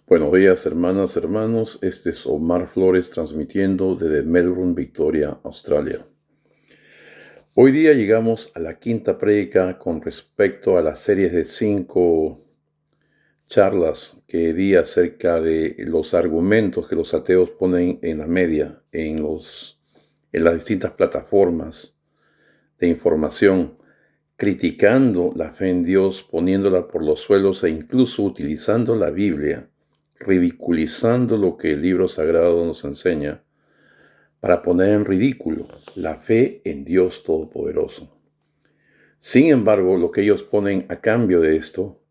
Buenos días, hermanas, hermanos. Este es Omar Flores transmitiendo desde Melbourne, Victoria, Australia. Hoy día llegamos a la quinta prédica con respecto a las series de 5 charlas que di acerca de los argumentos que los ateos ponen en la media, en las distintas plataformas de información, criticando la fe en Dios, poniéndola por los suelos e incluso utilizando la Biblia, ridiculizando lo que el libro sagrado nos enseña, para poner en ridículo la fe en Dios Todopoderoso. Sin embargo, lo que ellos ponen a cambio de esto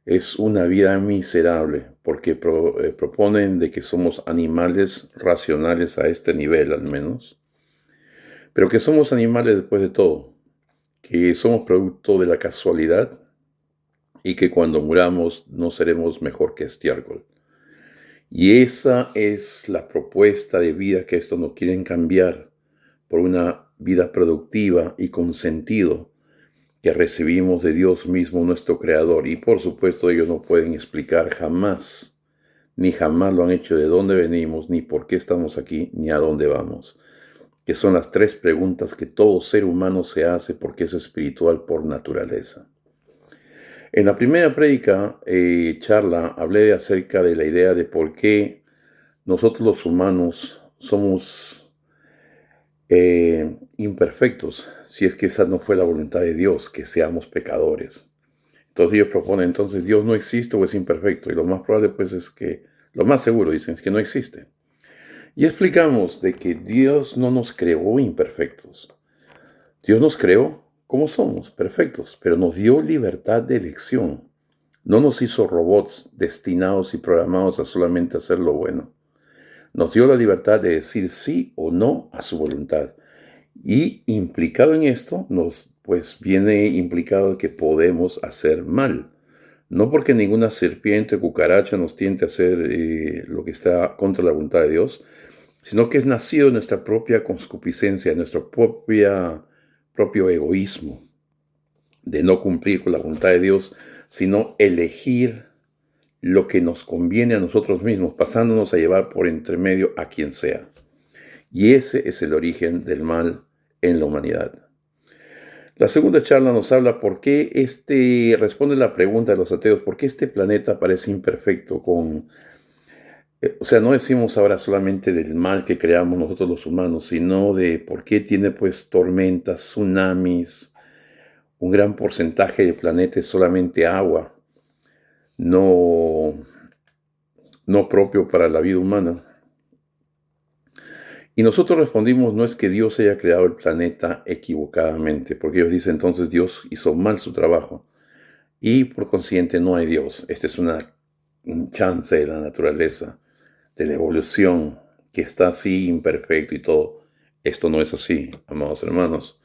es una vida miserable, porque proponen de que somos animales racionales a este nivel al menos, pero que somos animales después de todo, que somos producto de la casualidad y que cuando muramos no seremos mejor que estiércol. Y esa es la propuesta de vida que estos no quieren cambiar por una vida productiva y con sentido que recibimos de Dios mismo, nuestro Creador. Y por supuesto ellos no pueden explicar jamás, ni jamás lo han hecho, de dónde venimos, ni por qué estamos aquí, ni a dónde vamos. Que son las tres preguntas que todo ser humano se hace porque es espiritual por naturaleza. En la primera charla, hablé acerca de la idea de por qué nosotros los humanos somos imperfectos, si es que esa no fue la voluntad de Dios, que seamos pecadores. Entonces ellos proponen, entonces Dios no existe o es imperfecto, y lo más probable pues es que, lo más seguro dicen, es que no existe. Y explicamos de que Dios no nos creó imperfectos. Dios nos creó como somos, perfectos, pero nos dio libertad de elección. No nos hizo robots destinados y programados a solamente hacer lo bueno. Nos dio la libertad de decir sí o no a su voluntad. Y implicado en esto, viene implicado que podemos hacer mal. No porque ninguna serpiente o cucaracha nos tiente a hacer lo que está contra la voluntad de Dios, sino que es nacido de nuestra propia concupiscencia, de nuestro propio egoísmo, de no cumplir con la voluntad de Dios, sino elegir lo que nos conviene a nosotros mismos, pasándonos a llevar por entremedio a quien sea. Y ese es el origen del mal en la humanidad. La segunda charla nos habla por qué responde la pregunta de los ateos, por qué este planeta parece imperfecto o sea, no decimos ahora solamente del mal que creamos nosotros los humanos, sino de por qué tiene pues tormentas, tsunamis, un gran porcentaje del planeta es solamente agua, no, no propio para la vida humana. Y nosotros respondimos, no es que Dios haya creado el planeta equivocadamente, porque ellos dicen entonces Dios hizo mal su trabajo y por consiguiente no hay Dios. Este es un chance de la naturaleza, de la evolución, que está así imperfecto y todo. Esto no es así, amados hermanos.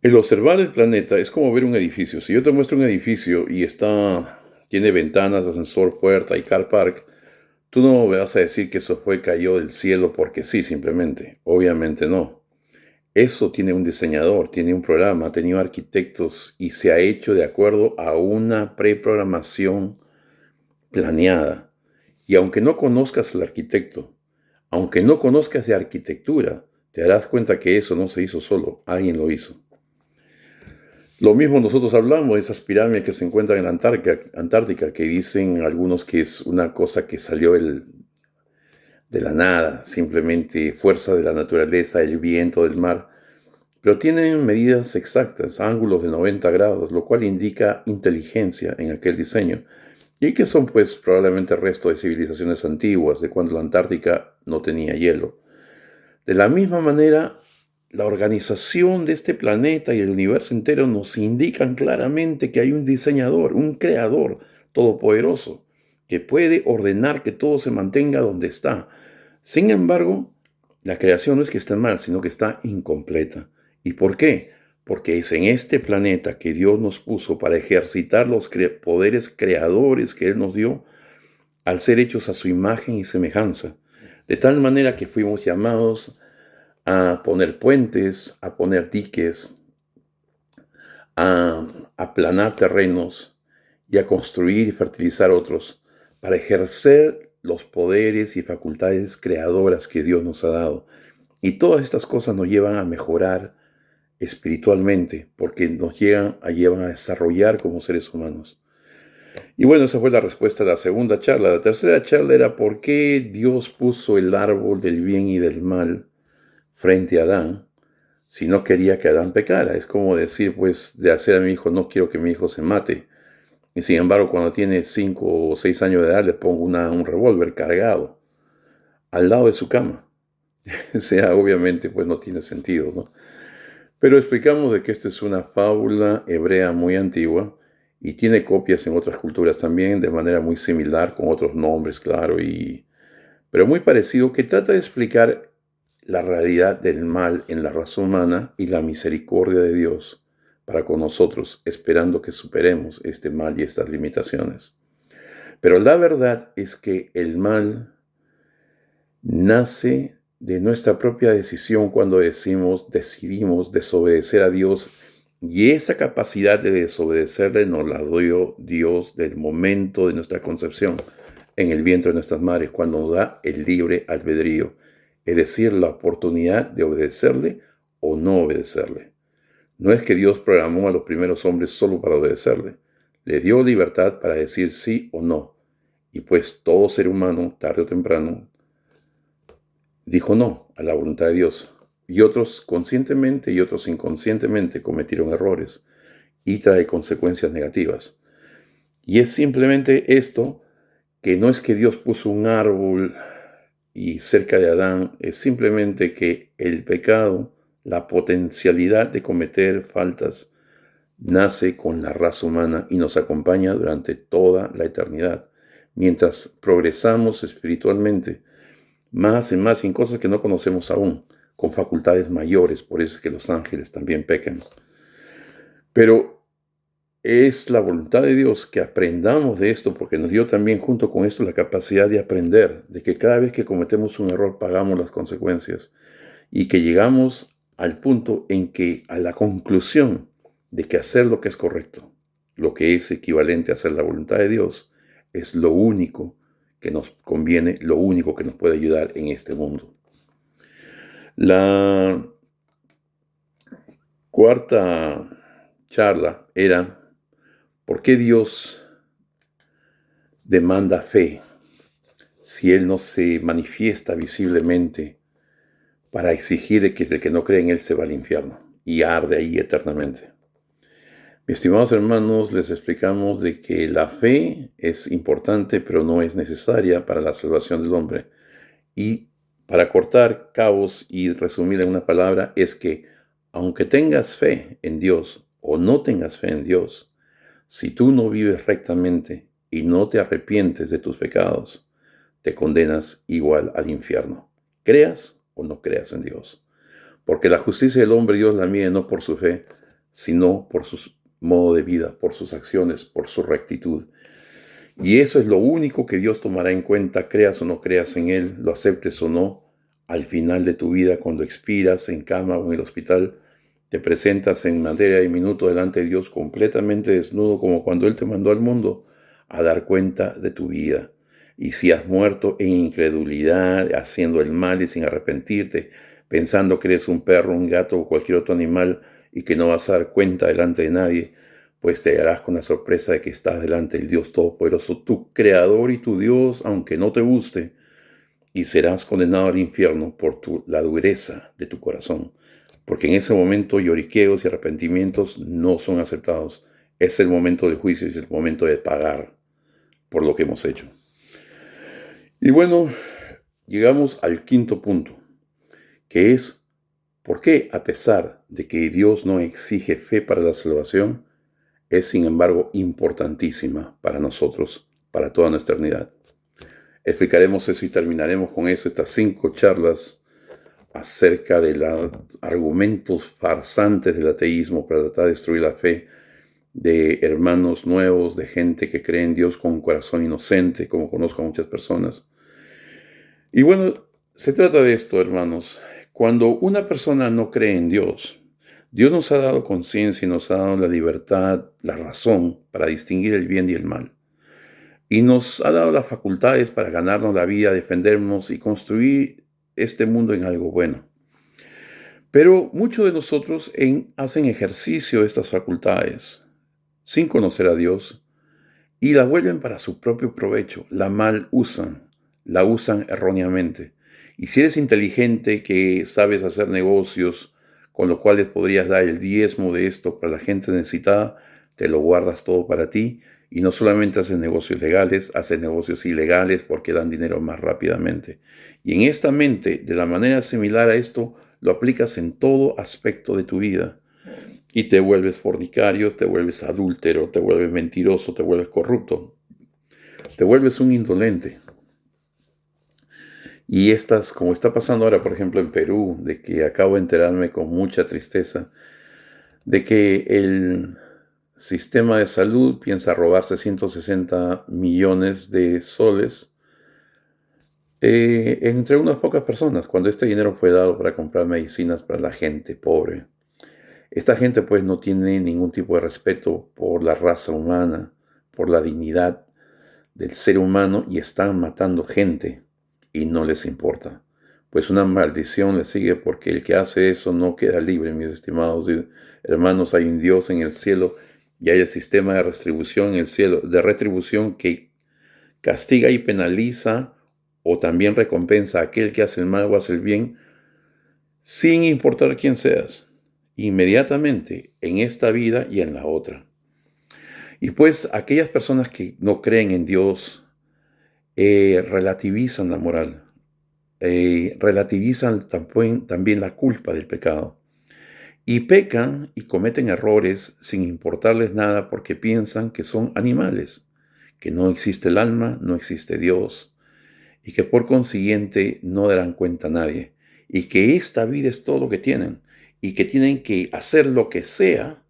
El observar el planeta es como ver un edificio. Si yo te muestro un edificio y tiene ventanas, ascensor, puerta y car park, tú no me vas a decir que eso cayó del cielo porque sí, simplemente. Obviamente no. Eso tiene un diseñador, tiene un programa, ha tenido arquitectos y se ha hecho de acuerdo a una preprogramación planeada. Y aunque no conozcas al arquitecto, aunque no conozcas de arquitectura, te darás cuenta que eso no se hizo solo, alguien lo hizo. Lo mismo nosotros hablamos de esas pirámides que se encuentran en la Antártica, que dicen algunos que es una cosa que salió de la nada, simplemente fuerza de la naturaleza, el viento del mar. Pero tienen medidas exactas, ángulos de 90 grados, lo cual indica inteligencia en aquel diseño. Y que son pues probablemente restos de civilizaciones antiguas, de cuando la Antártica no tenía hielo. De la misma manera, la organización de este planeta y el universo entero nos indican claramente que hay un diseñador, un creador todopoderoso, que puede ordenar que todo se mantenga donde está. Sin embargo, la creación no es que esté mal, sino que está incompleta. ¿Y por qué? Porque es en este planeta que Dios nos puso para ejercitar los poderes creadores que Él nos dio al ser hechos a su imagen y semejanza. De tal manera que fuimos llamados a poner puentes, a poner diques, a aplanar terrenos y a construir y fertilizar otros para ejercer los poderes y facultades creadoras que Dios nos ha dado. Y todas estas cosas nos llevan a mejorar espiritualmente, porque nos llevan a desarrollar como seres humanos. Y bueno, esa fue la respuesta a la segunda charla. La tercera charla era por qué Dios puso el árbol del bien y del mal frente a Adán si no quería que Adán pecara. Es como decir, pues, de hacer a mi hijo, no quiero que mi hijo se mate. Y sin embargo, cuando tiene 5 o 6 años de edad, le pongo un revólver cargado al lado de su cama. O sea, obviamente, pues no tiene sentido, ¿no? Pero explicamos de que esta es una fábula hebrea muy antigua y tiene copias en otras culturas también de manera muy similar, con otros nombres, claro, pero muy parecido, que trata de explicar la realidad del mal en la raza humana y la misericordia de Dios para con nosotros, esperando que superemos este mal y estas limitaciones. Pero la verdad es que el mal nace de nuestra propia decisión cuando decidimos desobedecer a Dios, y esa capacidad de desobedecerle nos la dio Dios del momento de nuestra concepción en el vientre de nuestras madres, cuando nos da el libre albedrío, es decir, la oportunidad de obedecerle o no obedecerle. No es que Dios programó a los primeros hombres solo para obedecerle, le dio libertad para decir sí o no, y pues todo ser humano, tarde o temprano, dijo no a la voluntad de Dios, y otros conscientemente y otros inconscientemente cometieron errores y trae consecuencias negativas. Y es simplemente esto, que no es que Dios puso un árbol y cerca de Adán, es simplemente que el pecado, la potencialidad de cometer faltas, nace con la raza humana y nos acompaña durante toda la eternidad, mientras progresamos espiritualmente más y más en cosas que no conocemos aún, con facultades mayores. Por eso es que los ángeles también pecan. Pero es la voluntad de Dios que aprendamos de esto, porque nos dio también junto con esto la capacidad de aprender, de que cada vez que cometemos un error pagamos las consecuencias, y que llegamos al punto en que, a la conclusión de que hacer lo que es correcto, lo que es equivalente a hacer la voluntad de Dios, es lo único que nos conviene, lo único que nos puede ayudar en este mundo. La cuarta charla era ¿por qué Dios demanda fe si Él no se manifiesta visiblemente para exigir que el que no cree en Él se va al infierno y arde ahí eternamente? Mis estimados hermanos, les explicamos de que la fe es importante, pero no es necesaria para la salvación del hombre. Y para cortar cabos y resumir en una palabra, es que aunque tengas fe en Dios o no tengas fe en Dios, si tú no vives rectamente y no te arrepientes de tus pecados, te condenas igual al infierno, creas o no creas en Dios. Porque la justicia del hombre Dios la mide no por su fe, sino por su modo de vida, por sus acciones, por su rectitud. Y eso es lo único que Dios tomará en cuenta, creas o no creas en Él, lo aceptes o no, al final de tu vida, cuando expiras en cama o en el hospital, te presentas en materia de minuto delante de Dios completamente desnudo, como cuando Él te mandó al mundo a dar cuenta de tu vida. Y si has muerto en incredulidad, haciendo el mal y sin arrepentirte, pensando que eres un perro, un gato o cualquier otro animal y que no vas a dar cuenta delante de nadie, pues te hallarás con la sorpresa de que estás delante del Dios Todopoderoso, tu Creador y tu Dios, aunque no te guste, y serás condenado al infierno por la dureza de tu corazón, porque en ese momento lloriqueos y arrepentimientos no son aceptados. Es el momento del juicio, es el momento de pagar por lo que hemos hecho. Y bueno, llegamos al quinto punto, que es ¿por qué, a pesar de que Dios no exige fe para la salvación, es sin embargo importantísima para nosotros, para toda nuestra eternidad? Explicaremos eso y terminaremos con eso, estas 5 charlas acerca de los argumentos farsantes del ateísmo para tratar de destruir la fe de hermanos nuevos, de gente que cree en Dios con un corazón inocente, como conozco a muchas personas. Y bueno, se trata de esto, hermanos. Cuando una persona no cree en Dios, Dios nos ha dado conciencia y nos ha dado la libertad, la razón para distinguir el bien y el mal. y nos ha dado las facultades para ganarnos la vida, defendernos y construir este mundo en algo bueno. Pero muchos de nosotros hacen ejercicio de estas facultades sin conocer a Dios y la vuelven para su propio provecho, la mal usan, la usan erróneamente. Y si eres inteligente, que sabes hacer negocios, con lo cual podrías dar el diezmo de esto para la gente necesitada, te lo guardas todo para ti y no solamente haces negocios legales, haces negocios ilegales porque dan dinero más rápidamente. Y en esta mente, de la manera similar a esto, lo aplicas en todo aspecto de tu vida. Y te vuelves fornicario, te vuelves adúltero, te vuelves mentiroso, te vuelves corrupto, te vuelves un indolente. Y estas, como está pasando ahora, por ejemplo, en Perú, de que acabo de enterarme con mucha tristeza, de que el sistema de salud piensa robarse 160 millones de soles entre unas pocas personas, cuando este dinero fue dado para comprar medicinas para la gente pobre. Esta gente pues no tiene ningún tipo de respeto por la raza humana, por la dignidad del ser humano y están matando gente y no les importa. Pues una maldición les sigue porque el que hace eso no queda libre, mis estimados hermanos. Hay un Dios en el cielo y hay el sistema de retribución en el cielo, de retribución que castiga y penaliza o también recompensa a aquel que hace el mal o hace el bien, sin importar quién seas, inmediatamente en esta vida y en la otra. Y pues aquellas personas que no creen en Dios relativizan la moral, relativizan también la culpa del pecado. Y pecan y cometen errores sin importarles nada porque piensan que son animales, que no existe el alma, no existe Dios, y que por consiguiente no darán cuenta a nadie, y que esta vida es todo lo que tienen, y que tienen que hacer lo que sea,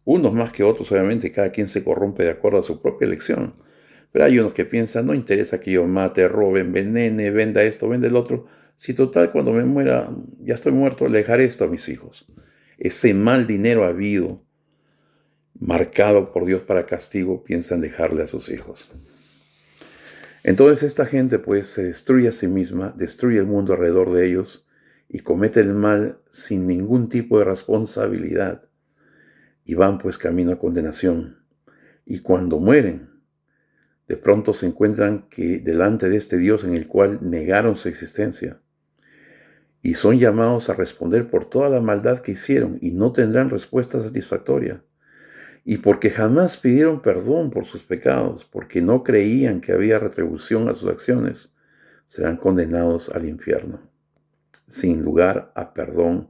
unos más que otros, obviamente, cada quien se corrompe de acuerdo a su propia elección. Pero hay unos que piensan, no interesa que yo mate, robe, envenene, venda esto, venda el otro, si total cuando me muera, ya estoy muerto, le dejaré esto a mis hijos. Ese mal dinero habido, marcado por Dios para castigo, piensan dejarle a sus hijos. Entonces esta gente pues se destruye a sí misma, destruye el mundo alrededor de ellos y comete el mal sin ningún tipo de responsabilidad. Y van pues camino a condenación. Y cuando mueren, de pronto se encuentran que delante de este Dios en el cual negaron su existencia. Y son llamados a responder por toda la maldad que hicieron y no tendrán respuesta satisfactoria. Y porque jamás pidieron perdón por sus pecados, porque no creían que había retribución a sus acciones, serán condenados al infierno, sin lugar a perdón.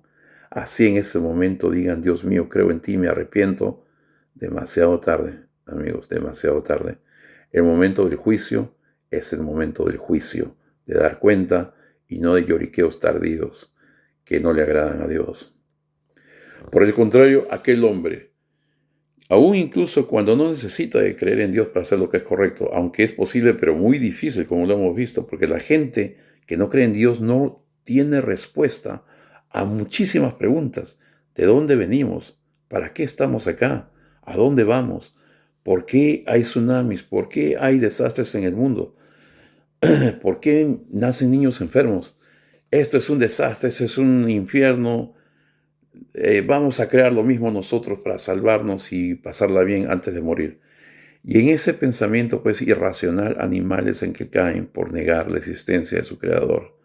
Así en ese momento digan, Dios mío, creo en ti, me arrepiento. Demasiado tarde, amigos, demasiado tarde. El momento del juicio es el momento del juicio, de dar cuenta y no de lloriqueos tardíos que no le agradan a Dios. Por el contrario, aquel hombre, aún incluso cuando no necesita de creer en Dios para hacer lo que es correcto, aunque es posible, pero muy difícil, como lo hemos visto, porque la gente que no cree en Dios no tiene respuesta a muchísimas preguntas. ¿De dónde venimos? ¿Para qué estamos acá? ¿A dónde vamos? ¿Por qué hay tsunamis? ¿Por qué hay desastres en el mundo? ¿Por qué nacen niños enfermos? Esto es un desastre, esto es un infierno. Vamos a crear lo mismo nosotros para salvarnos y pasarla bien antes de morir. Y en ese pensamiento pues irracional, animales en que caen por negar la existencia de su creador.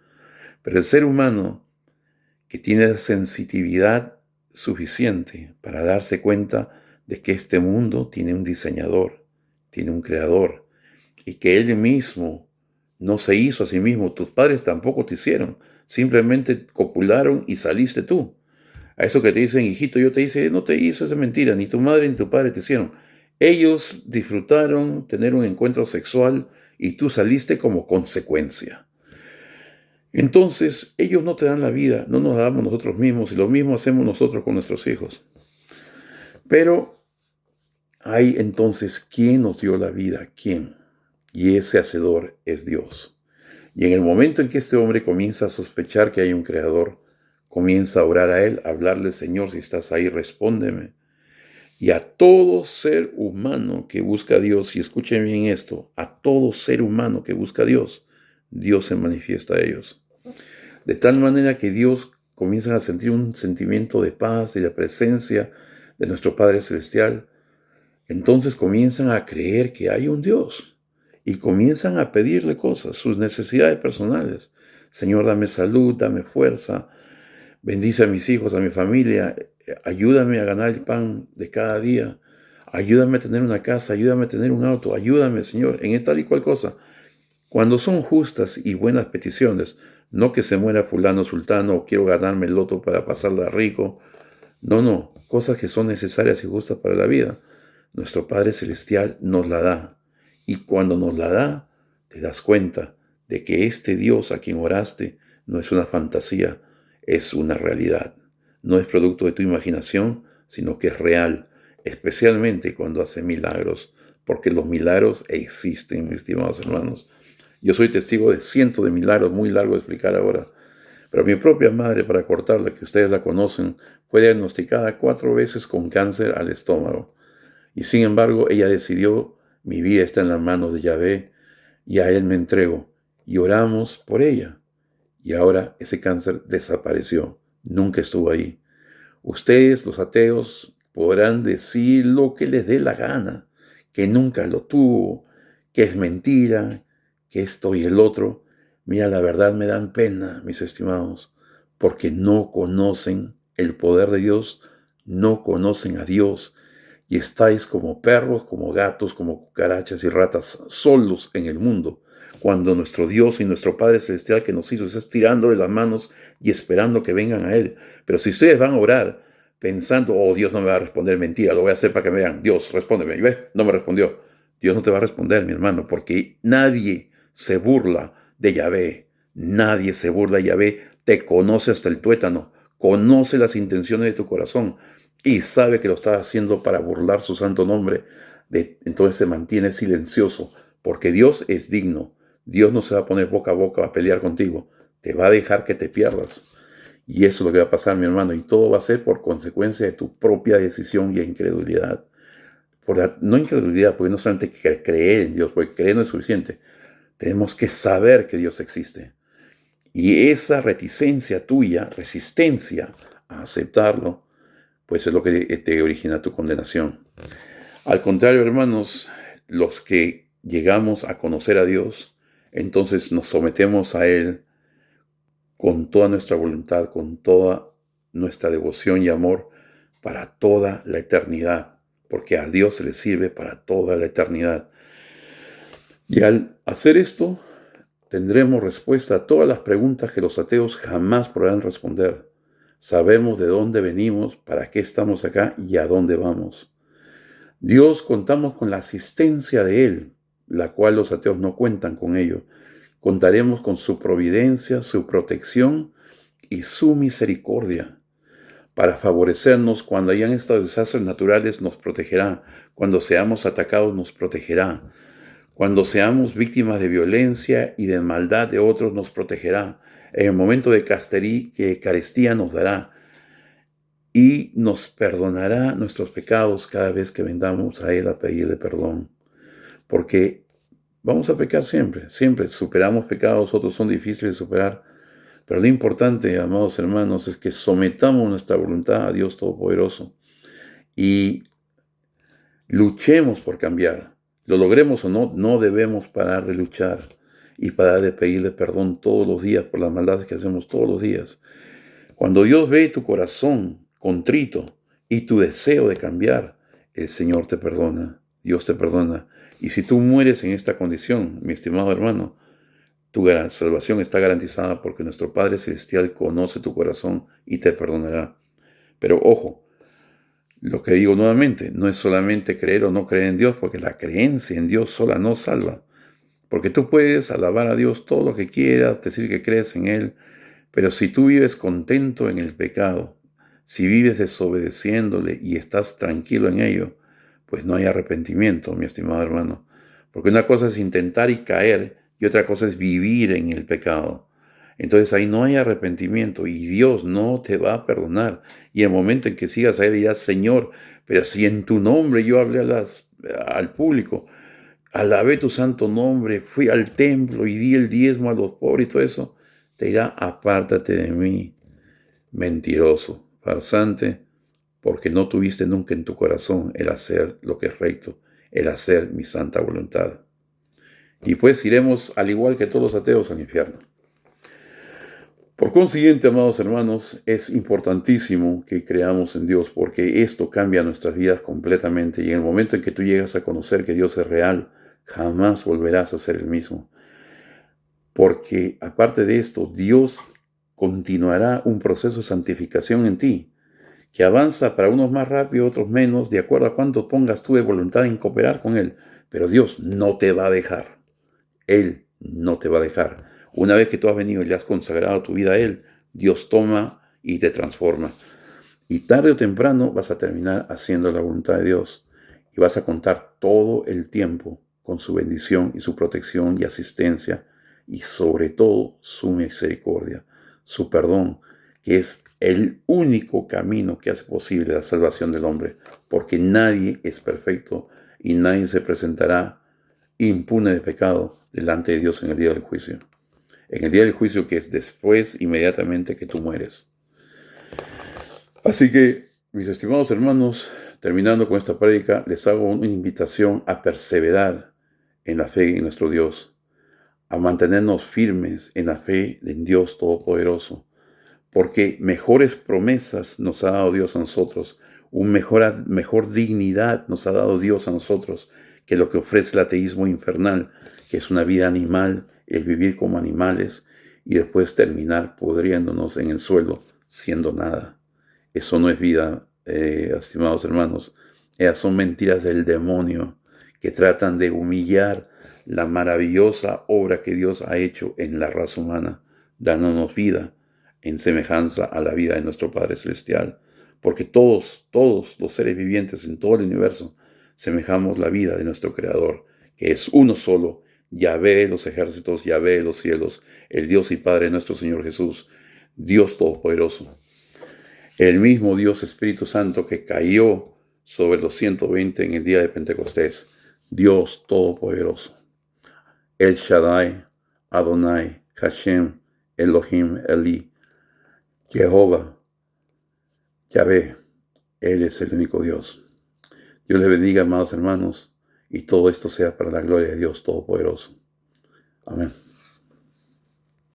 Pero el ser humano, que tiene sensitividad suficiente para darse cuenta de que este mundo tiene un diseñador, tiene un creador, y que él mismo no se hizo a sí mismo, tus padres tampoco te hicieron, simplemente copularon y saliste tú. A eso que te dicen, hijito, yo te hice, no te hice, es mentira, ni tu madre ni tu padre te hicieron. Ellos disfrutaron tener un encuentro sexual y tú saliste como consecuencia. Entonces, ellos no te dan la vida, no nos la damos nosotros mismos y lo mismo hacemos nosotros con nuestros hijos. Pero hay entonces, ¿quién nos dio la vida? ¿Quién? Y ese hacedor es Dios. Y en el momento en que este hombre comienza a sospechar que hay un creador, comienza a orar a él, a hablarle, Señor, si estás ahí, respóndeme. Y a todo ser humano que busca a Dios, y escuchen bien esto, a todo ser humano que busca a Dios, Dios se manifiesta a ellos. De tal manera que Dios comienza a sentir un sentimiento de paz y de presencia de nuestro Padre Celestial. Entonces comienzan a creer que hay un Dios y comienzan a pedirle cosas, sus necesidades personales. Señor, dame salud, dame fuerza, bendice a mis hijos, a mi familia, ayúdame a ganar el pan de cada día, ayúdame a tener una casa, ayúdame a tener un auto, ayúdame, Señor, en tal y cual cosa. Cuando son justas y buenas peticiones, no que se muera fulano, sultano, o quiero ganarme el loto para pasarla rico. No, cosas que son necesarias y justas para la vida. Nuestro Padre Celestial nos la da. Y cuando nos la da, te das cuenta de que este Dios a quien oraste no es una fantasía, es una realidad. No es producto de tu imaginación, sino que es real, especialmente cuando hace milagros, porque los milagros existen, mis estimados hermanos. Yo soy testigo de cientos de milagros, muy largo de explicar ahora. Pero mi propia madre, para cortarla, que ustedes la conocen, fue diagnosticada 4 veces con cáncer al estómago. Y sin embargo, ella decidió, mi vida está en las manos de Yahvé, y a Él me entrego. Y oramos por ella. Y ahora ese cáncer desapareció. Nunca estuvo ahí. Ustedes, los ateos, podrán decir lo que les dé la gana, que nunca lo tuvo, que es mentira, que esto y el otro. Mira, la verdad me dan pena, mis estimados, porque no conocen el poder de Dios, no conocen a Dios, y estáis como perros, como gatos, como cucarachas y ratas solos en el mundo, cuando nuestro Dios y nuestro Padre Celestial que nos hizo está estirándole las manos y esperando que vengan a Él. Pero si ustedes van a orar pensando, oh, Dios no me va a responder, mentira, lo voy a hacer para que me vean, Dios, respóndeme, y ves, no me respondió. Dios no te va a responder, mi hermano, porque nadie se burla de Yahvé, nadie se burla de Yahvé, te conoce hasta el tuétano, conoce las intenciones de tu corazón y sabe que lo estás haciendo para burlar su santo nombre. Entonces se mantiene silencioso, porque Dios es digno. Dios no se va a poner boca a boca a pelear contigo, te va a dejar que te pierdas. Y eso es lo que va a pasar, mi hermano, y todo va a ser por consecuencia de tu propia decisión y incredulidad. No incredulidad, porque no solamente creer en Dios, porque creer no es suficiente. Tenemos que saber que Dios existe. Y esa reticencia tuya, resistencia a aceptarlo, pues es lo que te origina tu condenación. Al contrario, hermanos, los que llegamos a conocer a Dios, entonces nos sometemos a Él con toda nuestra voluntad, con toda nuestra devoción y amor para toda la eternidad, porque a Dios se le sirve para toda la eternidad. Y al hacer esto, tendremos respuesta a todas las preguntas que los ateos jamás podrán responder. Sabemos de dónde venimos, para qué estamos acá y a dónde vamos. Dios, contamos con la asistencia de Él, la cual los ateos no cuentan con ello. Contaremos con su providencia, su protección y su misericordia. Para favorecernos cuando hayan estos desastres naturales nos protegerá. Cuando seamos atacados nos protegerá. Cuando seamos víctimas de violencia y de maldad de otros nos protegerá. En el momento de carestía nos dará. Y nos perdonará nuestros pecados cada vez que vendamos a Él a pedirle perdón. Porque vamos a pecar siempre, siempre superamos pecados, otros son difíciles de superar. Pero lo importante, amados hermanos, es que sometamos nuestra voluntad a Dios Todopoderoso y luchemos por cambiar. Lo logremos o no, no debemos parar de luchar y parar de pedirle perdón todos los días por las maldades que hacemos todos los días. Cuando Dios ve tu corazón contrito y tu deseo de cambiar, el Señor te perdona, Dios te perdona. Y si tú mueres en esta condición, mi estimado hermano, tu salvación está garantizada porque nuestro Padre Celestial conoce tu corazón y te perdonará. Pero ojo, lo que digo nuevamente, no es solamente creer o no creer en Dios, porque la creencia en Dios sola no salva. Porque tú puedes alabar a Dios todo lo que quieras, decir que crees en Él, pero si tú vives contento en el pecado, si vives desobedeciéndole y estás tranquilo en ello, pues no hay arrepentimiento, mi estimado hermano. Porque una cosa es intentar y caer y otra cosa es vivir en el pecado. Entonces ahí no hay arrepentimiento y Dios no te va a perdonar. Y el momento en que sigas a Él dirás, Señor, pero si en tu nombre yo hablé al público, alabé tu santo nombre, fui al templo y di el diezmo a los pobres y todo eso, te dirá, apártate de mí, mentiroso, farsante, porque no tuviste nunca en tu corazón el hacer lo que es recto, el hacer mi santa voluntad. Y pues iremos, al igual que todos los ateos, al infierno. Por consiguiente, amados hermanos, es importantísimo que creamos en Dios, porque esto cambia nuestras vidas completamente. Y en el momento en que tú llegas a conocer que Dios es real, jamás volverás a ser el mismo. Porque aparte de esto, Dios continuará un proceso de santificación en ti, que avanza para unos más rápido, otros menos, de acuerdo a cuánto pongas tú de voluntad en cooperar con Él. Pero Dios no te va a dejar. Él no te va a dejar. Una vez que tú has venido y le has consagrado tu vida a Él, Dios toma y te transforma. Y tarde o temprano vas a terminar haciendo la voluntad de Dios. Y vas a contar todo el tiempo con su bendición y su protección y asistencia. Y sobre todo su misericordia, su perdón, que es el único camino que hace posible la salvación del hombre. Porque nadie es perfecto y nadie se presentará impune de pecado delante de Dios en el día del juicio. En el día del juicio, que es después, inmediatamente que tú mueres. Así que, mis estimados hermanos, terminando con esta prédica, les hago una invitación a perseverar en la fe en nuestro Dios, a mantenernos firmes en la fe en Dios Todopoderoso, porque mejores promesas nos ha dado Dios a nosotros, mejor dignidad nos ha dado Dios a nosotros que lo que ofrece el ateísmo infernal, que es una vida animal, el vivir como animales y después terminar pudriéndonos en el suelo siendo nada. Eso no es vida, estimados hermanos. Esas son mentiras del demonio que tratan de humillar la maravillosa obra que Dios ha hecho en la raza humana, dándonos vida en semejanza a la vida de nuestro Padre Celestial. Porque todos los seres vivientes en todo el universo semejamos la vida de nuestro Creador, que es uno solo, Yahvé de los ejércitos, Yahvé de los cielos, el Dios y Padre de nuestro Señor Jesús, Dios Todopoderoso. El mismo Dios Espíritu Santo que cayó sobre los 120 en el día de Pentecostés, Dios Todopoderoso. El Shaddai, Adonai, Hashem, Elohim, Eli, Jehová, Yahvé, Él es el único Dios. Dios les bendiga, amados hermanos, y todo esto sea para la gloria de Dios Todopoderoso. Amén.